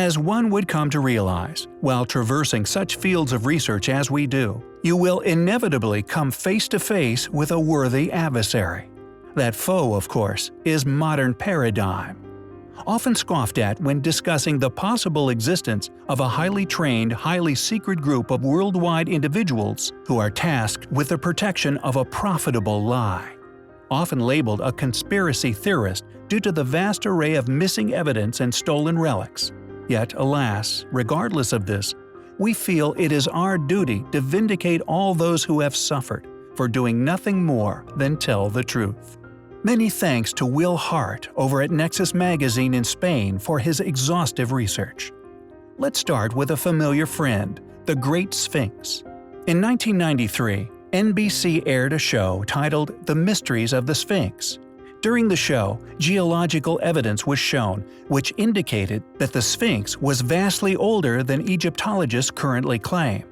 As one would come to realize, while traversing such fields of research as we do, you will inevitably come face to face with a worthy adversary. That foe, of course, is modern paradigm. Often scoffed at when discussing the possible existence of a highly trained, highly secret group of worldwide individuals who are tasked with the protection of a profitable lie. Often labeled a conspiracy theorist due to the vast array of missing evidence and stolen relics. Yet, alas, regardless of this, we feel it is our duty to vindicate all those who have suffered for doing nothing more than tell the truth. Many thanks to Will Hart over at Nexus Magazine in Spain for his exhaustive research. Let's start with a familiar friend, the Great Sphinx. In 1993, NBC aired a show titled The Mysteries of the Sphinx. During the show, geological evidence was shown which indicated that the Sphinx was vastly older than Egyptologists currently claim.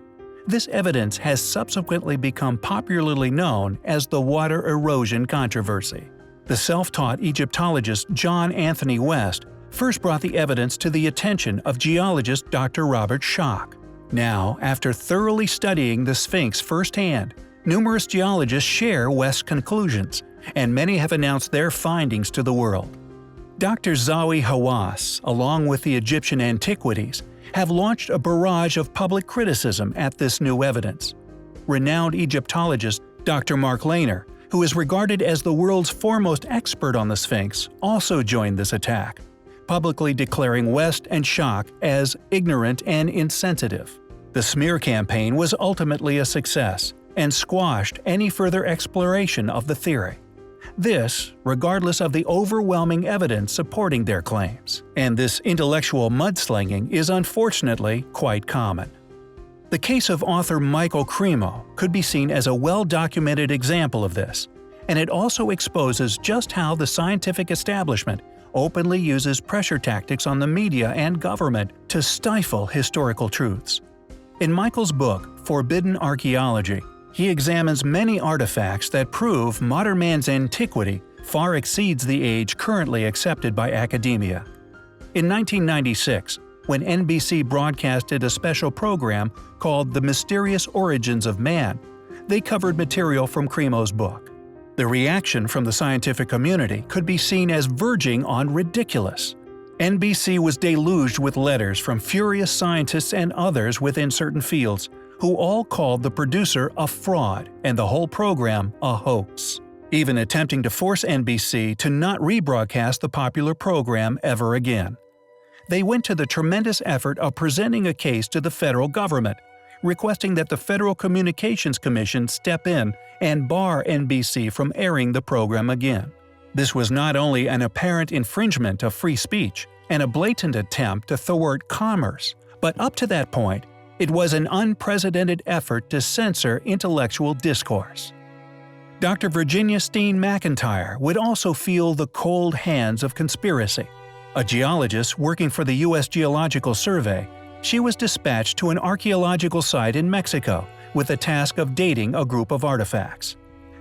This evidence has subsequently become popularly known as the water erosion controversy. The self-taught Egyptologist John Anthony West first brought the evidence to the attention of geologist Dr. Robert Schoch. Now, after thoroughly studying the Sphinx firsthand, numerous geologists share West's conclusions, and many have announced their findings to the world. Dr. Zawi Hawass, along with the Egyptian Antiquities, have launched a barrage of public criticism at this new evidence. Renowned Egyptologist Dr. Mark Lehner, who is regarded as the world's foremost expert on the Sphinx, also joined this attack, publicly declaring West and Schoch as ignorant and insensitive. The smear campaign was ultimately a success and squashed any further exploration of the theory. This, regardless of the overwhelming evidence supporting their claims. And this intellectual mudslinging is unfortunately quite common. The case of author Michael Cremo could be seen as a well-documented example of this, and it also exposes just how the scientific establishment openly uses pressure tactics on the media and government to stifle historical truths. In Michael's book, Forbidden Archaeology, he examines many artifacts that prove modern man's antiquity far exceeds the age currently accepted by academia. In 1996, when NBC broadcasted a special program called The Mysterious Origins of Man, they covered material from Cremo's book. The reaction from the scientific community could be seen as verging on ridiculous. NBC was deluged with letters from furious scientists and others within certain fields, who all called the producer a fraud and the whole program a hoax, even attempting to force NBC to not rebroadcast the popular program ever again. They went to the tremendous effort of presenting a case to the federal government, requesting that the Federal Communications Commission step in and bar NBC from airing the program again. This was not only an apparent infringement of free speech and a blatant attempt to thwart commerce, but up to that point, it was an unprecedented effort to censor intellectual discourse. Dr. Virginia Steen McIntyre would also feel the cold hands of conspiracy. A geologist working for the U.S. Geological Survey, she was dispatched to an archaeological site in Mexico with the task of dating a group of artifacts.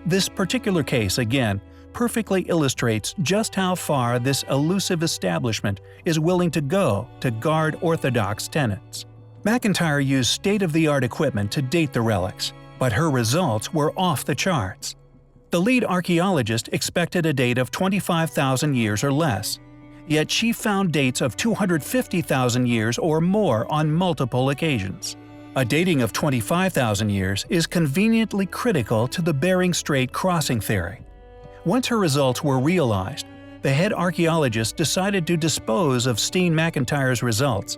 This particular case, again, perfectly illustrates just how far this elusive establishment is willing to go to guard orthodox tenets. McIntyre used state-of-the-art equipment to date the relics, but her results were off the charts. The lead archaeologist expected a date of 25,000 years or less, yet she found dates of 250,000 years or more on multiple occasions. A dating of 25,000 years is conveniently critical to the Bering Strait crossing theory. Once her results were realized, the head archaeologist decided to dispose of Steen McIntyre's results.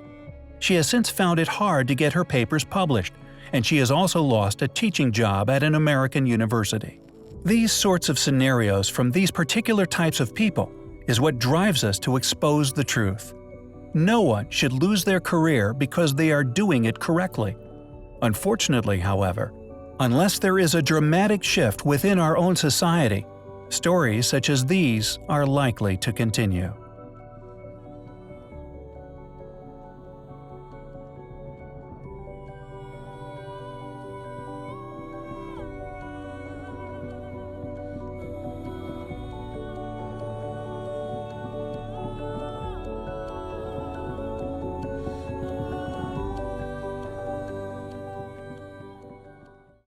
She has since found it hard to get her papers published, and she has also lost a teaching job at an American university. These sorts of scenarios from these particular types of people is what drives us to expose the truth. No one should lose their career because they are doing it correctly. Unfortunately, however, unless there is a dramatic shift within our own society, stories such as these are likely to continue.